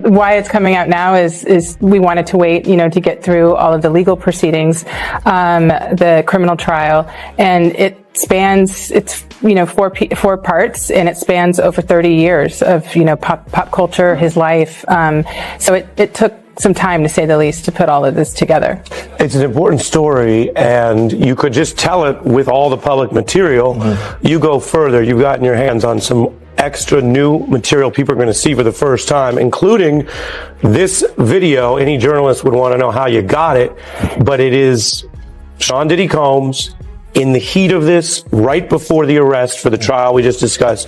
why it's coming out now is we wanted to wait, to get through all of the legal proceedings, the criminal trial, and it spans, it's, four parts, and it spans over 30 years of, pop culture, his life. So it took some time, to say the least, to put all of this together. It's an important story, and you could just tell it with all the public material. Mm-hmm. You go further, you've gotten your hands on some extra new material people are going to see for the first time, including this video. Any journalist would want to know how you got it, but it is Sean Diddy Combs in the heat of this, right before the arrest for the trial we just discussed,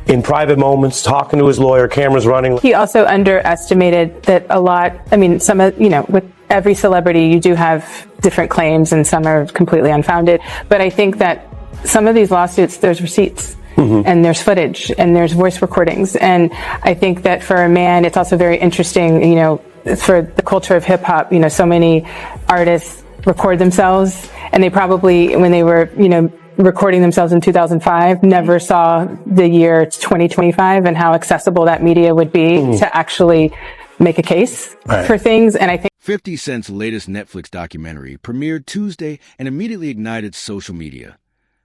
in private moments, talking to his lawyer, cameras running. He also underestimated that a lot, some of, with every celebrity, you do have different claims and some are completely unfounded. But I think that some of these lawsuits, there's receipts. Mm-hmm. And there's footage and there's voice recordings. And I think that for a man, it's also very interesting, for the culture of hip hop, so many artists record themselves, and they probably, when they were, recording themselves in 2005, never saw the year 2025 and how accessible that media would be to actually make a case for things. And I think 50 Cent's latest Netflix documentary premiered Tuesday and immediately ignited social media,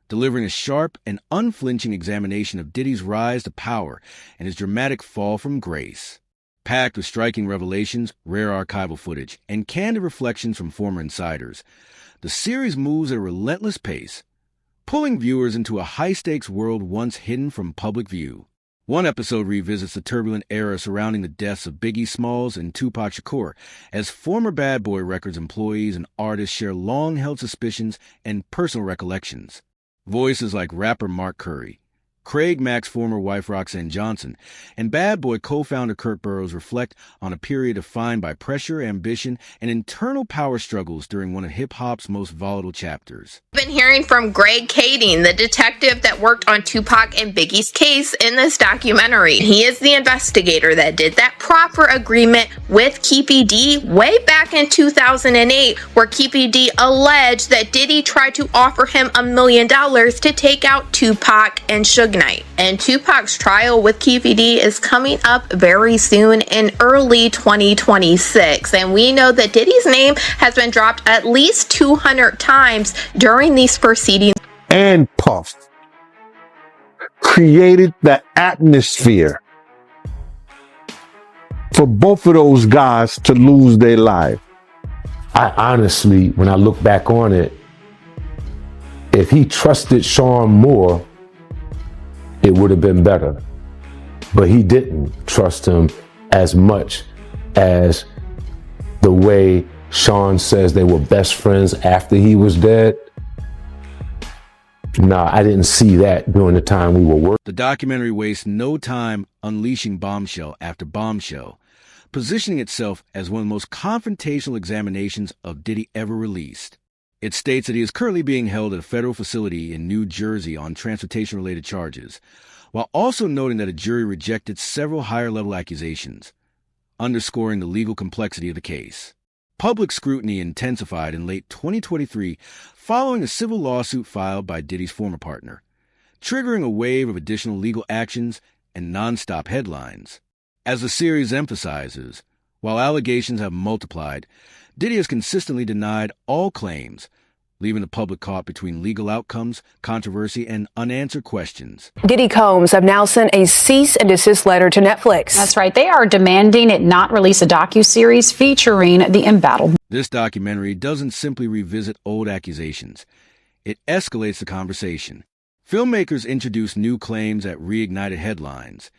delivering a sharp and unflinching examination of Diddy's rise to power and his dramatic fall from grace. Packed with striking revelations, rare archival footage, and candid reflections from former insiders, the series moves at a relentless pace, pulling viewers into a high-stakes world once hidden from public view. One episode revisits the turbulent era surrounding the deaths of Biggie Smalls and Tupac Shakur, as former Bad Boy Records employees and artists share long-held suspicions and personal recollections. Voices like rapper Mark Curry, Craig Mack's former wife Roxanne Johnson, and Bad Boy co-founder Kurt Burrows reflect on a period defined by pressure, ambition, and internal power struggles during one of hip-hop's most volatile chapters. We've been hearing from Greg Kading, the detective that worked on Tupac and Biggie's case in this documentary. He is the investigator that did that proper agreement with Keefe D way back in 2008, where Keefe D alleged that Diddy tried to offer him $1 million to take out Tupac and Suge Knight. And Tupac's trial with Keefe D is coming up very soon in early 2026. And we know that Diddy's name has been dropped at least 200 times during these proceedings. And Puff created the atmosphere for both of those guys to lose their life. I honestly, when I look back on it, if he trusted Sean more, it would have been better. But he didn't trust him as much as the way Sean says they were best friends after he was dead. No, I didn't see that during the time we were working. The documentary wastes no time unleashing bombshell after bombshell, positioning itself as one of the most confrontational examinations of Diddy ever released. It states that he is currently being held at a federal facility in New Jersey on transportation-related charges, while also noting that a jury rejected several higher-level accusations, underscoring the legal complexity of the case. Public scrutiny intensified in late 2023 following a civil lawsuit filed by Diddy's former partner, triggering a wave of additional legal actions and nonstop headlines. As the series emphasizes, while allegations have multiplied, Diddy has consistently denied all claims, leaving the public caught between legal outcomes, controversy, and unanswered questions. Diddy Combs have now sent a cease and desist letter to Netflix. That's right. They are demanding it not release a docuseries featuring the embattled. This documentary doesn't simply revisit old accusations. It escalates the conversation. Filmmakers introduce new claims that reignited headlines,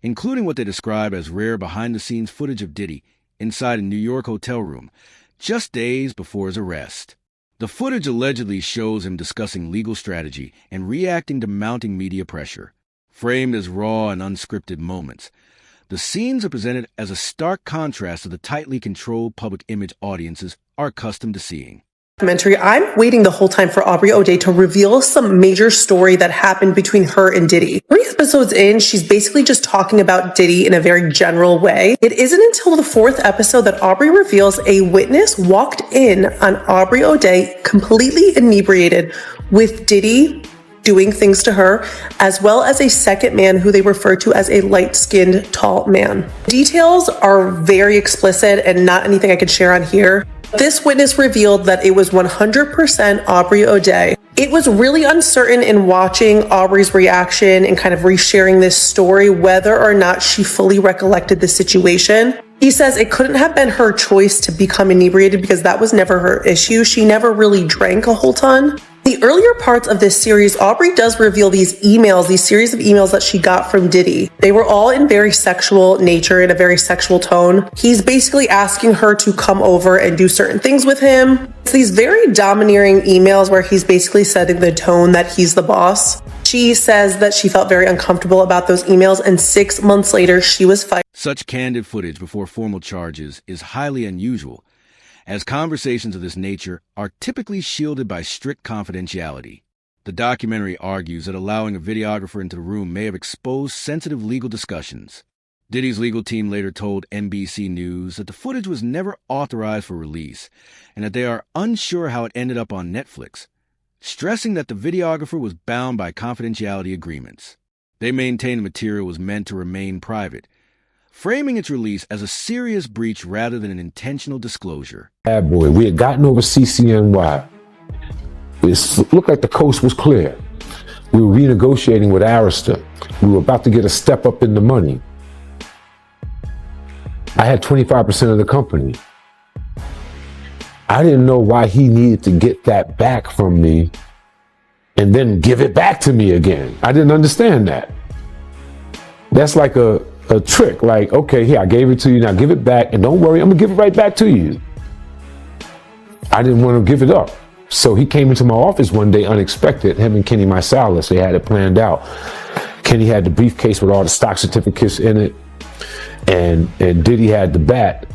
including what they describe as rare behind-the-scenes footage of Diddy inside a New York hotel room, just days before his arrest. The footage allegedly shows him discussing legal strategy and reacting to mounting media pressure. Framed as raw and unscripted moments, the scenes are presented as a stark contrast to the tightly controlled public image audiences are accustomed to seeing. I'm waiting the whole time for Aubrey O'Day to reveal some major story that happened between her and Diddy. 3 episodes in, she's basically just talking about Diddy in a very general way. It isn't until the 4th episode that Aubrey reveals a witness walked in on Aubrey O'Day completely inebriated with Diddy doing things to her, as well as a second man who they refer to as a light-skinned, tall man. Details are very explicit and not anything I could share on here. This witness revealed that it was 100% Aubrey O'Day. It was really uncertain in watching Aubrey's reaction and kind of resharing this story whether or not she fully recollected the situation. He says it couldn't have been her choice to become inebriated because that was never her issue. She never really drank a whole ton. The earlier parts of this series, Aubrey does reveal these emails, these series of emails that she got from Diddy. They were all in very sexual nature, in a very sexual tone. He's basically asking her to come over and do certain things with him. It's these very domineering emails where he's basically setting the tone that he's the boss. She says that she felt very uncomfortable about those emails, and 6 months later, she was fired. Such candid footage before formal charges is highly unusual, as conversations of this nature are typically shielded by strict confidentiality. The documentary argues that allowing a videographer into the room may have exposed sensitive legal discussions. Diddy's legal team later told NBC News that the footage was never authorized for release and that they are unsure how it ended up on Netflix, stressing that the videographer was bound by confidentiality agreements. They maintain the material was meant to remain private, framing its release as a serious breach rather than an intentional disclosure. Bad boy, we had gotten over CCNY. It looked like the coast was clear. We were renegotiating with Arista. We were about to get a step up in the money. I had 25% of the company. I didn't know why he needed to get that back from me and then give it back to me again. I didn't understand that. That's like a trick, like, okay, here, I gave it to you, now give it back, and don't worry, I'm gonna give it right back to you. I didn't want to give it up. So he came into my office one day unexpected, him and Kenny Mysalis, they had it planned out. Kenny had the briefcase with all the stock certificates in it, and Diddy had the bat.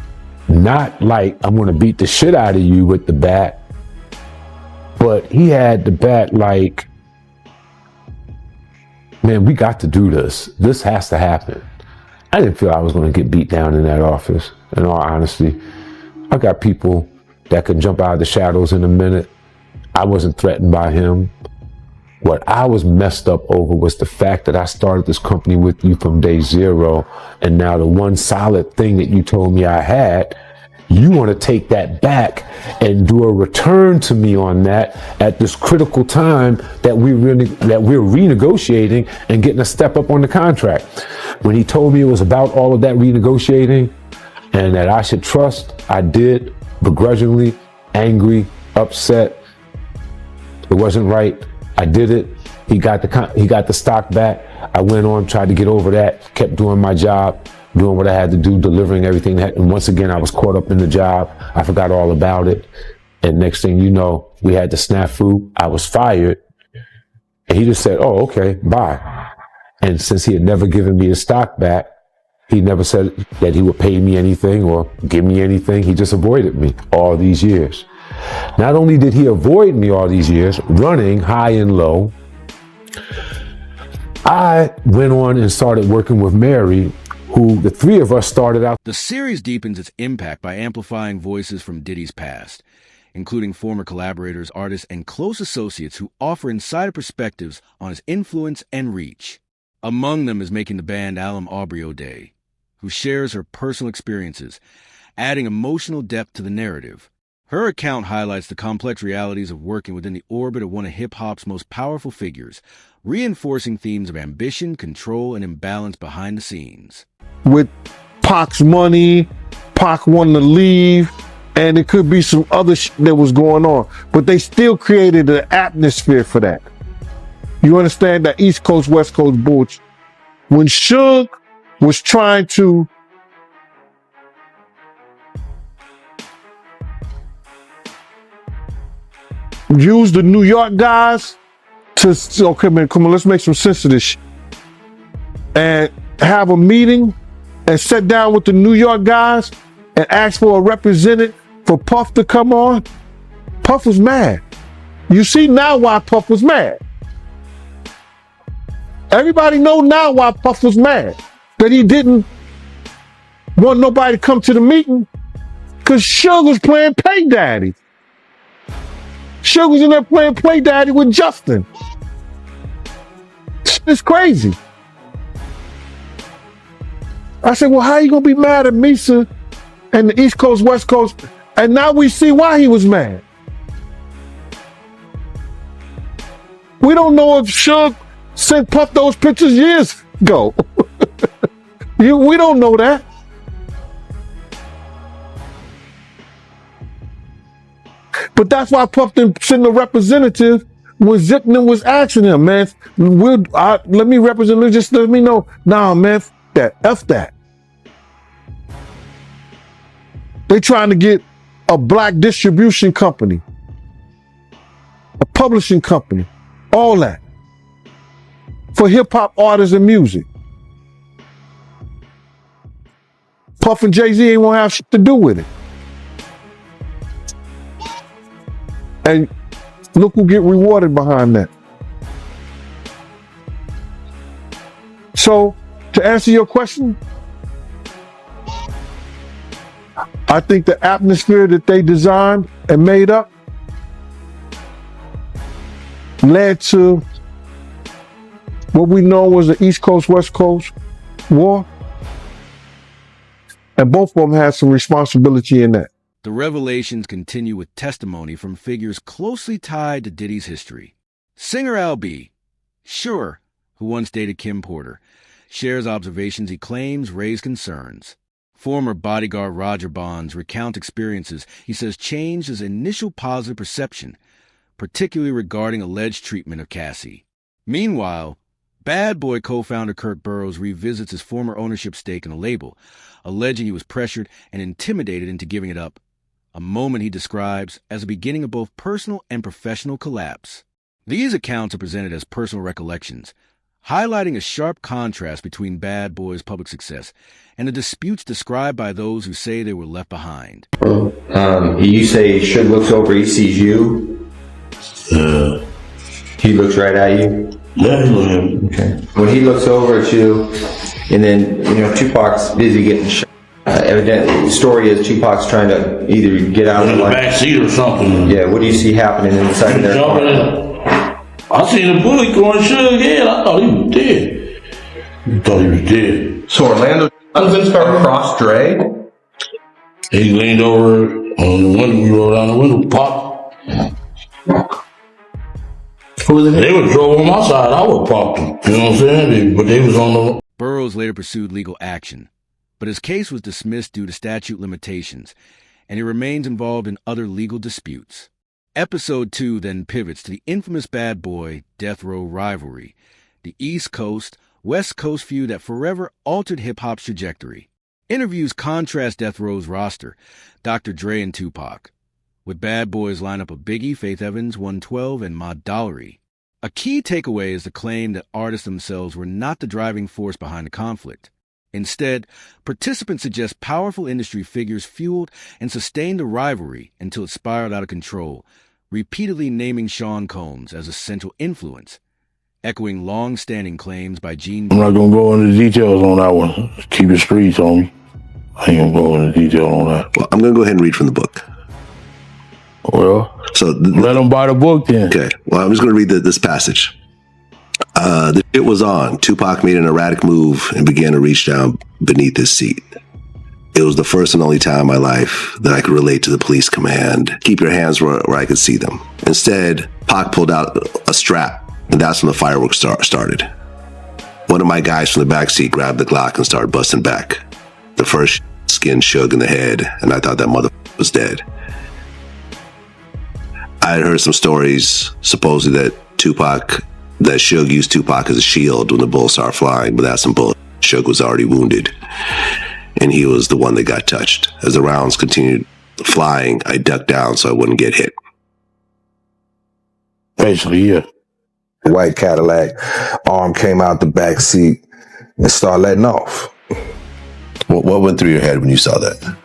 Not like, I'm gonna beat the shit out of you with the bat, but he had the bat like, man, we got to do this. This has to happen. I didn't feel I was going to get beat down in that office, in all honesty. I got people that can jump out of the shadows in a minute. I wasn't threatened by him. What I was messed up over was the fact that I started this company with you from day zero, and now the one solid thing that you told me I had, you want to take that back and do a return to me on that at this critical time that we're renegotiating and getting a step up on the contract. When he told me it was about all of that renegotiating and that I should trust, I did, begrudgingly, angry, upset. It wasn't right. I did it. He got the stock back. I went on, tried to get over that, kept doing my job, doing what I had to do, delivering everything. And once again, I was caught up in the job. I forgot all about it. And next thing you know, we had the snafu. I was fired. And he just said, oh, okay, bye. And since he had never given me the stock back, he never said that he would pay me anything or give me anything. He just avoided me all these years. Not only did he avoid me all these years, running high and low, I went on and started working with Mary, who the three of us started out. The series deepens its impact by amplifying voices from Diddy's past, including former collaborators, artists, and close associates who offer insider perspectives on his influence and reach. Among them is making the band alum Aubrey O'Day, who shares her personal experiences, adding emotional depth to the narrative. Her account highlights the complex realities of working within the orbit of one of hip-hop's most powerful figures, reinforcing themes of ambition, control, and imbalance behind the scenes. With Pac's money, Pac wanted to leave, and it could be some other shit that was going on, but they still created an atmosphere for that. You understand that East Coast, West Coast bullshit. When Suge was trying to use the New York guys to, okay, man, come on, let's make some sense of this shit. And have a meeting and sit down with the New York guys and ask for a representative for Puff to come on. Puff was mad. You see now why Puff was mad. Everybody know now why Puff was mad. That he didn't want nobody to come to the meeting because Suge was playing Pay Daddy. Suge was in there playing Play Daddy with Justin. It's crazy. I said, well, how you gonna be mad at Misa and the East Coast, West Coast? And now we see why he was mad. We don't know if Suge sent Puff those pictures years ago. We don't know that. But that's why Puff didn't send a representative when Zipman was asking him, man, let me represent, just let me know. Nah, man, F that. They trying to get a black distribution company, a publishing company, all that for hip hop artists and music. Puff and Jay-Z ain't gonna have shit to do with it. And look who get rewarded behind that. So, to answer your question, I think the atmosphere that they designed and made up led to what we know was the East Coast, West Coast war. And both of them had some responsibility in that. The revelations continue with testimony from figures closely tied to Diddy's history. Singer Al B, sure, who once dated Kim Porter, shares observations he claims raise concerns. Former bodyguard Roger Bonds recount experiences he says changed his initial positive perception, particularly regarding alleged treatment of Cassie. Meanwhile, Bad Boy co-founder Kurt Burrows revisits his former ownership stake in the label, alleging he was pressured and intimidated into giving it up, a moment he describes as the beginning of both personal and professional collapse. These accounts are presented as personal recollections, highlighting a sharp contrast between Bad Boy's public success and the disputes described by those who say they were left behind. You say Suge looks over, he sees you? Yeah. He looks right at you? Yeah, he looks at me. Okay. When he looks over at you, and then, Tupac's busy getting shot. Evidently, the story is Tupac's trying to either get out in the back seat or something. Yeah, what do you see happening inside of their car? I seen a bullet going Suge's head. I thought he was dead. So Orlando across Dre? He leaned over on the window. We rolled down the window, popped. They would drove on my side. I would pop them. You know what I'm saying? But they was on the... Burrows later pursued legal action, but his case was dismissed due to statute limitations, and he remains involved in other legal disputes. Episode 2 then pivots to the infamous Bad Boy Death Row rivalry, the East Coast, West Coast feud that forever altered hip-hop's trajectory. Interviews contrast Death Row's roster, Dr. Dre and Tupac, with Bad Boy's lineup of Biggie, Faith Evans, 112, and Mod Dollery. A key takeaway is the claim that artists themselves were not the driving force behind the conflict. Instead, participants suggest powerful industry figures fueled and sustained the rivalry until it spiraled out of control, repeatedly naming Sean Combs as a central influence, echoing long-standing claims by Gene... I'm not going to go into details on that one. Keep it streets on me. I ain't going to go into detail on that. Well, I'm going to go ahead and read from the book. Well, so let them buy the book then. Okay. Well, I'm just going to read this passage. The shit was on. Tupac made an erratic move and began to reach down beneath his seat. It was the first and only time in my life that I could relate to the police command. Keep your hands where I could see them. Instead, Pac pulled out a strap, and that's when the fireworks started. One of my guys from the backseat grabbed the Glock and started busting back. The first skinned Suge in the head, and I thought that motherfucker was dead. I had heard some stories, supposedly that Suge used Tupac as a shield when the bullets started flying, but that's some bullshit. Suge was already wounded, and he was the one that got touched. As the rounds continued flying, I ducked down so I wouldn't get hit. Basically, yeah. The white Cadillac arm came out the back seat and started letting off. What went through your head when you saw that?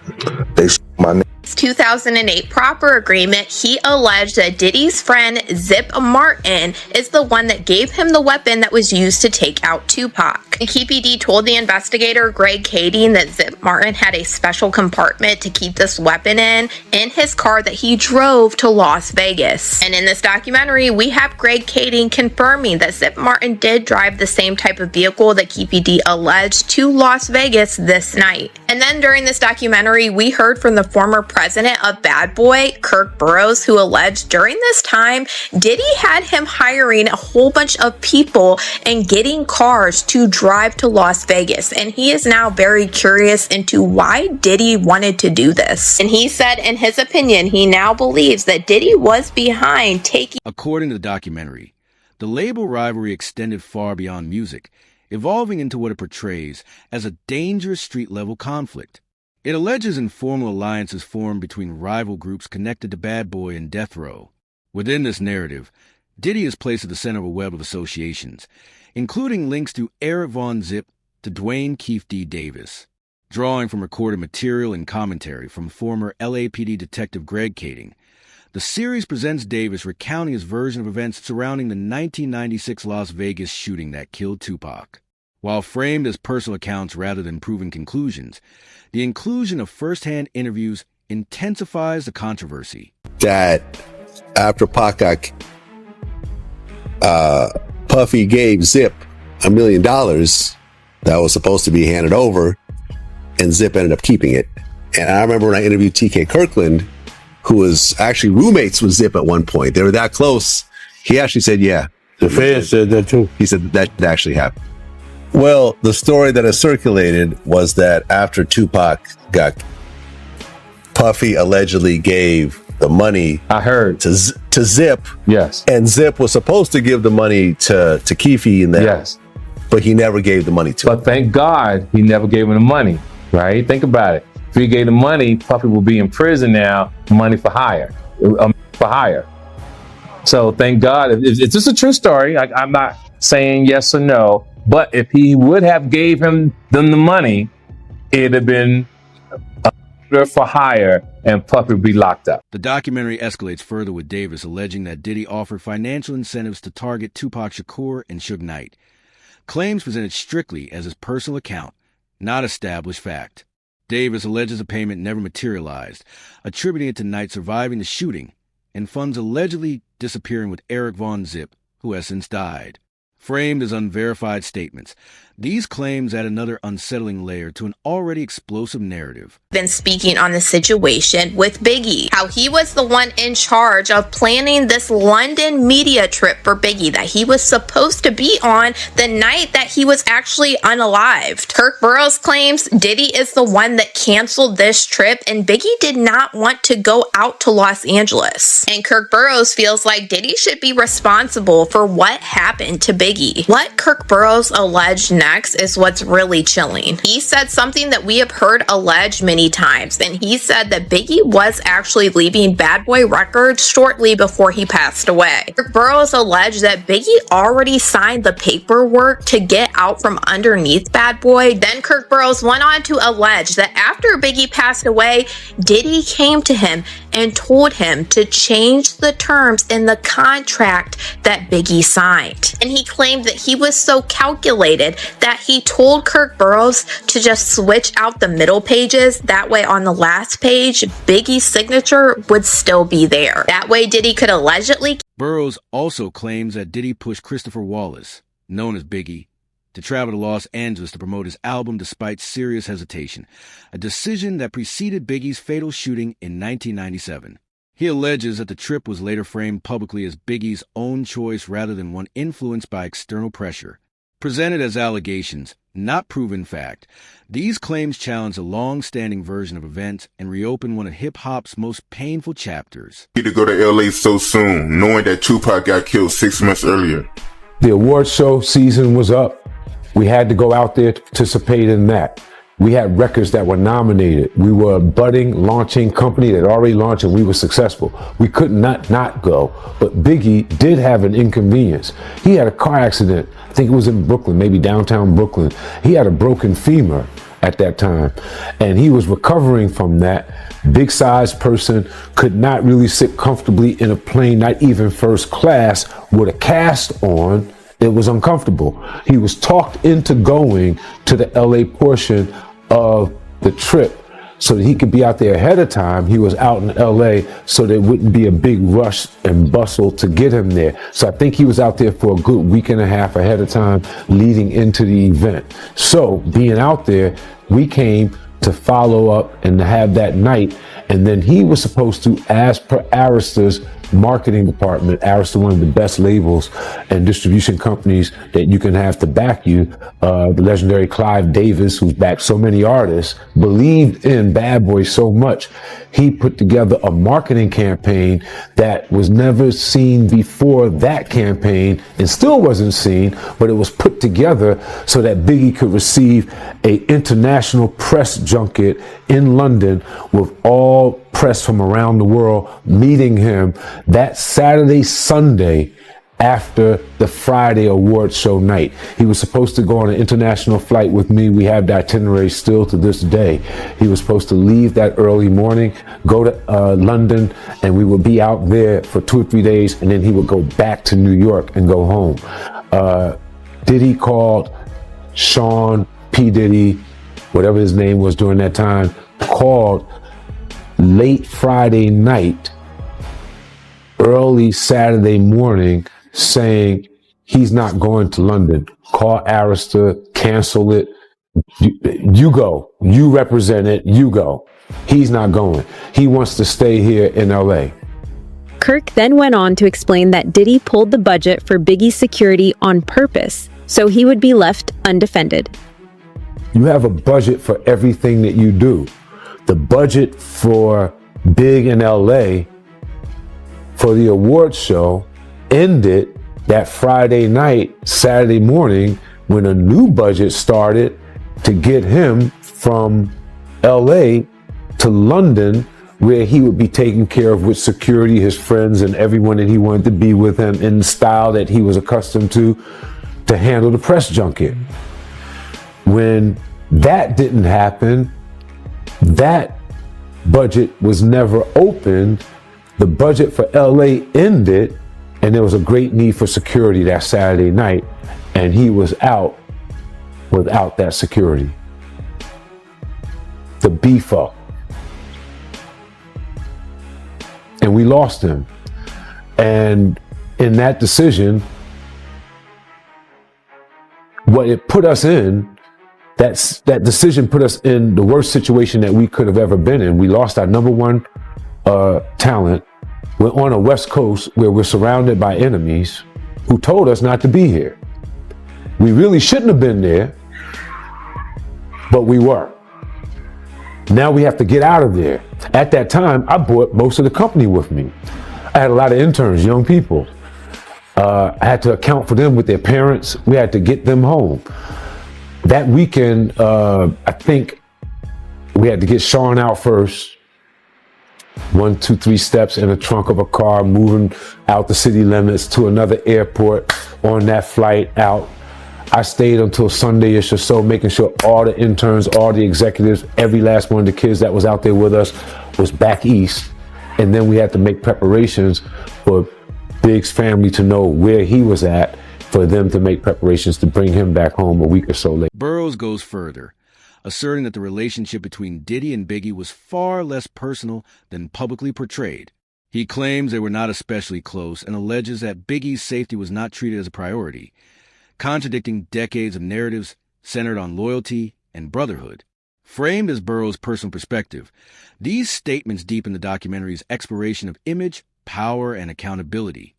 They shot my name. 2008 proper agreement, he alleged that Diddy's friend Zip Martin is the one that gave him the weapon that was used to take out Tupac. Keefe D told the investigator Greg Kading that Zip Martin had a special compartment to keep this weapon in his car that he drove to Las Vegas. And in this documentary, we have Greg Kading confirming that Zip Martin did drive the same type of vehicle that Keefe D alleged to Las Vegas this night. And then during this documentary, we heard from the former president of Bad Boy, Kirk Burroughs, who alleged during this time, Diddy had him hiring a whole bunch of people and getting cars to drive to Las Vegas. And he is now very curious into why Diddy wanted to do this. And he said, in his opinion, he now believes that Diddy was behind taking. According to the documentary, the label rivalry extended far beyond music, evolving into what it portrays as a dangerous street-level conflict. It alleges informal alliances formed between rival groups connected to Bad Boy and Death Row. Within this narrative, Diddy is placed at the center of a web of associations, including links to Eric Von Zip to Dwayne Keefe D. Davis. Drawing from recorded material and commentary from former LAPD detective Greg Kading, the series presents Davis recounting his version of events surrounding the 1996 Las Vegas shooting that killed Tupac. While framed as personal accounts rather than proven conclusions, the inclusion of first-hand interviews intensifies the controversy. That after Pac got Puffy gave Zip $1 million that was supposed to be handed over, and Zip ended up keeping it. And I remember when I interviewed TK Kirkland, who was actually roommates with Zip at one point. They were that close. He actually said, yeah. The feds said that too. He said that actually happened. Well, the story that has circulated was that after Tupac got, Puffy allegedly gave the money. I heard to Zip. Yes. And Zip was supposed to give the money to Keefe and them. Yes. But he never gave the money to him. But thank God he never gave him the money, right? Think about it. If he gave the money, Puffy will be in prison now, money for hire. So thank God. It's just a true story. I'm not saying yes or no, but if he would have gave them the money, it'd have been for hire and Puffy would be locked up. The documentary escalates further with Davis alleging that Diddy offered financial incentives to target Tupac Shakur and Suge Knight. Claims presented strictly as his personal account, not established fact. Davis alleges the payment never materialized, attributing it to Knight surviving the shooting and funds allegedly disappearing with Eric Von Zip, who has since died. Framed as unverified statements, these claims add another unsettling layer to an already explosive narrative. Been speaking on the situation with Biggie, how he was the one in charge of planning this London media trip for Biggie that he was supposed to be on the night that he was actually unalived. Kirk Burroughs claims Diddy is the one that canceled this trip and Biggie did not want to go out to Los Angeles. And Kirk Burroughs feels like Diddy should be responsible for what happened to Biggie. What Kirk Burroughs alleged next is what's really chilling. He said something that we have heard alleged many times, and he said that Biggie was actually leaving Bad Boy Records shortly before he passed away. Kirk Burroughs alleged that Biggie already signed the paperwork to get out from underneath Bad Boy. Then Kirk Burroughs went on to allege that after Biggie passed away, Diddy came to him and told him to change the terms in the contract that Biggie signed. And he claimed that he was so calculated that he told Kirk Burroughs to just switch out the middle pages. That way on the last page, Biggie's signature would still be there. That way Diddy could allegedly. Burroughs also claims that Diddy pushed Christopher Wallace, known as Biggie, to travel to Los Angeles to promote his album despite serious hesitation, a decision that preceded Biggie's fatal shooting in 1997. He alleges that the trip was later framed publicly as Biggie's own choice rather than one influenced by external pressure. Presented as allegations, not proven fact, these claims challenge a long-standing version of events and reopen one of hip-hop's most painful chapters. To go to LA so soon, knowing that Tupac got killed 6 months earlier. The award show season was up. We had to go out there to participate in that. We had records that were nominated. We were a budding, launching company that already launched and we were successful. We could not go. But Biggie did have an inconvenience. He had a car accident. I think it was in Brooklyn, maybe downtown Brooklyn. He had a broken femur at that time. And he was recovering from that. Big sized person, could not really sit comfortably in a plane, not even first class, with a cast on. It was uncomfortable. He was talked into going to the LA portion of the trip so that he could be out there ahead of time. He was out in LA so there wouldn't be a big rush and bustle to get him there. So I think he was out there for a good week and a half ahead of time leading into the event. So being out there, we came to follow up and to have that night. And then he was supposed to, as per Arresta's marketing department, Arista, one of the best labels and distribution companies that you can have to back you, the legendary Clive Davis, who's backed so many artists, believed in Bad Boy so much, he put together a marketing campaign that was never seen before that campaign and still wasn't seen, but it was put together so that Biggie could receive a international press junket in London with all press from around the world meeting him that Saturday, Sunday after the Friday awards show night. He was supposed to go on an international flight with me. We have the itinerary still to this day. He was supposed to leave that early morning, go to London, and we would be out there for 2 or 3 days, and then he would go back to New York and go home. Diddy called Sean P. Diddy, whatever his name was during that time, called late Friday night, early Saturday morning, saying he's not going to London. Call Arista, cancel it. You go. You represent it. You go. He's not going. He wants to stay here in LA. Kirk then went on to explain that Diddy pulled the budget for Biggie's security on purpose, so he would be left undefended. You have a budget for everything that you do. The budget for Big in LA for the awards show ended that Friday night, Saturday morning, when a new budget started to get him from LA to London, where he would be taken care of with security, his friends, and everyone that he wanted to be with him in the style that he was accustomed to handle the press junket. When that didn't happen, that budget was never opened. The budget for LA ended, and there was a great need for security that Saturday night, and he was out without that security. The beef up. And we lost him. And in that decision, what it put us in, that decision put us in the worst situation that we could have ever been in. We lost our number one talent. We're on a West Coast where we're surrounded by enemies who told us not to be here. We really shouldn't have been there, but we were. Now we have to get out of there. At that time, I brought most of the company with me. I had a lot of interns, young people. I had to account for them with their parents. We had to get them home. That weekend, I think we had to get Sean out first. 1, 2, 3 steps in the trunk of a car, moving out the city limits to another airport on that flight out. I stayed until Sunday-ish or so, making sure all the interns, all the executives, every last one of the kids that was out there with us was back east. And then we had to make preparations for Big's family to know where he was at, for them to make preparations to bring him back home a week or so later. Burroughs goes further, asserting that the relationship between Diddy and Biggie was far less personal than publicly portrayed. He claims they were not especially close and alleges that Biggie's safety was not treated as a priority, contradicting decades of narratives centered on loyalty and brotherhood. Framed as Burroughs' personal perspective, these statements deepen the documentary's exploration of image, power, and accountability.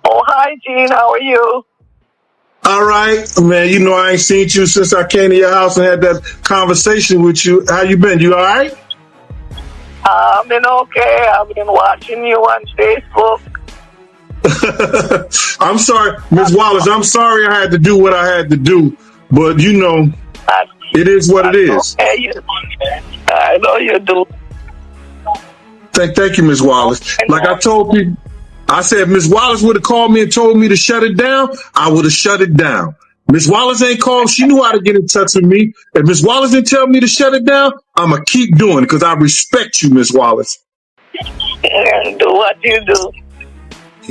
Oh, hi, Gene. How are you? All right, man. You know I ain't seen you since I came to your house and had that conversation with you. How you been? You all right? I've been okay. I've been watching you on Facebook. I'm sorry, Ms. Wallace. I'm sorry I had to do what I had to do, but you know, it is what it is. Okay. I know you do. Thank you, Ms. Wallace. Like I told people, I said if Ms. Wallace would have called me and told me to shut it down, I would have shut it down. Miss Wallace ain't called. She knew how to get in touch with me. If Miss Wallace didn't tell me to shut it down, I'm going to keep doing it because I respect you, Miss Wallace. Do what you do.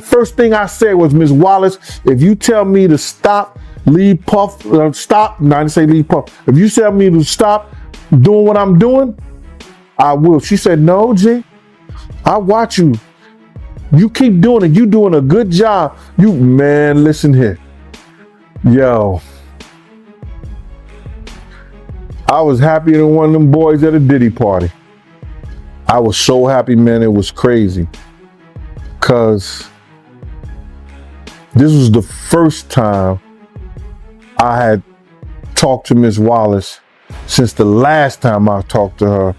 First thing I said was, Miss Wallace, if you tell me to stop, leave Puff, stop, no, I didn't say leave Puff. If you tell me to stop doing what I'm doing, I will. She said, no, G, I watch you. You keep doing it. You doing a good job. You, man, listen here. Yo, I was happier than one of them boys at a Diddy party. I was so happy, man, it was crazy. Cause this was the first time I had talked to Miss Wallace since the last time I talked to her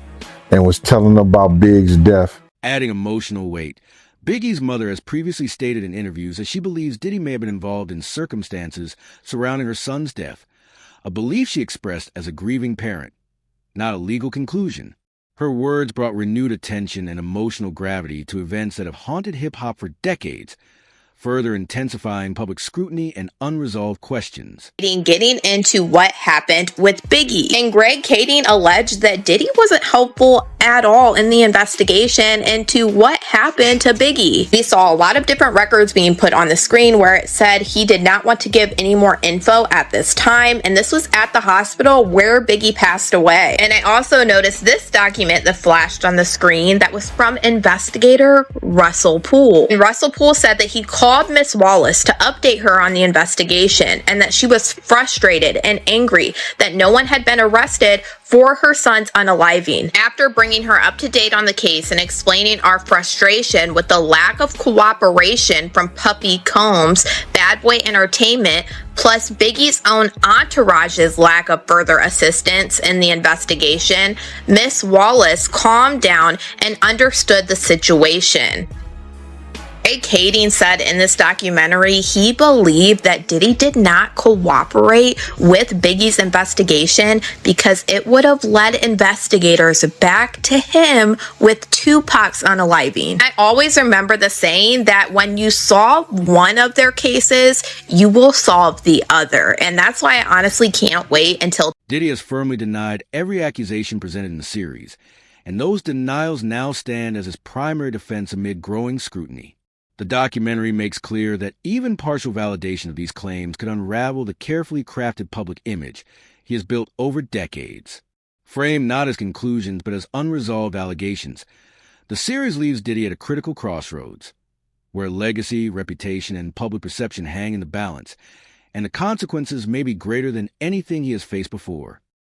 and was telling her about Big's death. Adding emotional weight, Biggie's mother has previously stated in interviews that she believes Diddy may have been involved in circumstances surrounding her son's death, a belief she expressed as a grieving parent, not a legal conclusion. Her words brought renewed attention and emotional gravity to events that have haunted hip-hop for decades, further intensifying public scrutiny and unresolved questions. Getting into what happened with Biggie. And Greg Kading alleged that Diddy wasn't helpful at all in the investigation into what happened to Biggie. We saw a lot of different records being put on the screen where it said he did not want to give any more info at this time, and this was at the hospital where Biggie passed away. And I also noticed this document that flashed on the screen that was from investigator Russell Poole. And Russell Poole said that he called Miss Wallace to update her on the investigation and that she was frustrated and angry that no one had been arrested for her son's unaliving. After bringing her up to date on the case and explaining our frustration with the lack of cooperation from Puppy Combs, Bad Boy Entertainment, plus Biggie's own entourage's lack of further assistance in the investigation, Miss Wallace calmed down and understood the situation. Greg Kading said in this documentary he believed that Diddy did not cooperate with Biggie's investigation because it would have led investigators back to him with Tupac's unaliving. I always remember the saying that when you solve one of their cases, you will solve the other. And that's why I honestly can't wait until Diddy has firmly denied every accusation presented in the series, and those denials now stand as his primary defense amid growing scrutiny. The documentary makes clear that even partial validation of these claims could unravel the carefully crafted public image he has built over decades. Framed not as conclusions but as unresolved allegations, the series leaves Diddy at a critical crossroads, where legacy, reputation, and public perception hang in the balance, and the consequences may be greater than anything he has faced before.